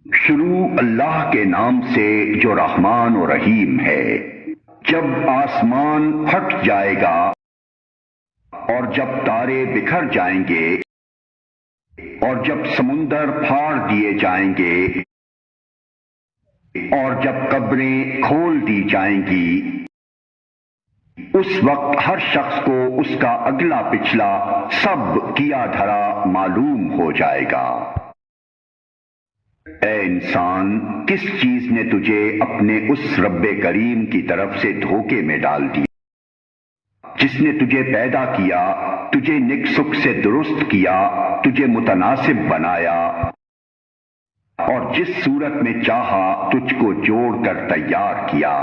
شروع اللہ کے نام سے جو رحمان و رحیم ہے۔ جب آسمان پھٹ جائے گا اور جب تارے بکھر جائیں گے اور جب سمندر پھاڑ دیے جائیں گے اور جب قبریں کھول دی جائیں گی، اس وقت ہر شخص کو اس کا اگلا پچھلا سب کیا دھرا معلوم ہو جائے گا۔ اے انسان، کس چیز نے تجھے اپنے اس رب کریم کی طرف سے دھوکے میں ڈال دیا جس نے تجھے پیدا کیا، تجھے نک سک سے درست کیا، تجھے متناسب بنایا اور جس صورت میں چاہا تجھ کو جوڑ کر تیار کیا؟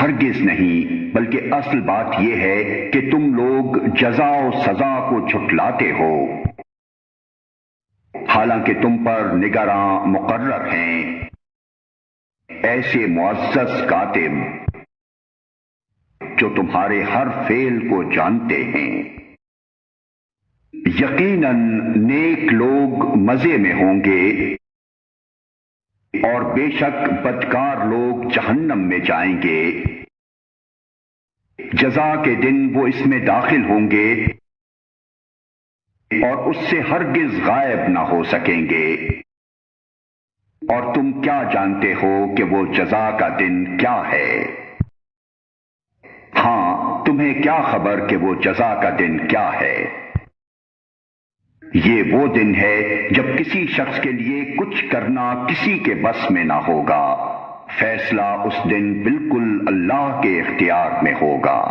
ہرگز نہیں، بلکہ اصل بات یہ ہے کہ تم لوگ جزا و سزا کو جھٹلاتے ہو، حالانکہ تم پر نگراں مقرر ہیں ایسے معزز کاتب جو تمہارے ہر فعل کو جانتے ہیں۔ یقیناً نیک لوگ مزے میں ہوں گے اور بے شک بدکار لوگ جہنم میں جائیں گے۔ جزا کے دن وہ اس میں داخل ہوں گے اور اس سے ہرگز غائب نہ ہو سکیں گے، اور تم کیا جانتے ہو کہ وہ جزا کا دن کیا ہے؟ ہاں، تمہیں کیا خبر کہ وہ جزا کا دن کیا ہے؟ یہ وہ دن ہے جب کسی شخص کے لیے کچھ کرنا کسی کے بس میں نہ ہوگا، فیصلہ اس دن بالکل اللہ کے اختیار میں ہوگا۔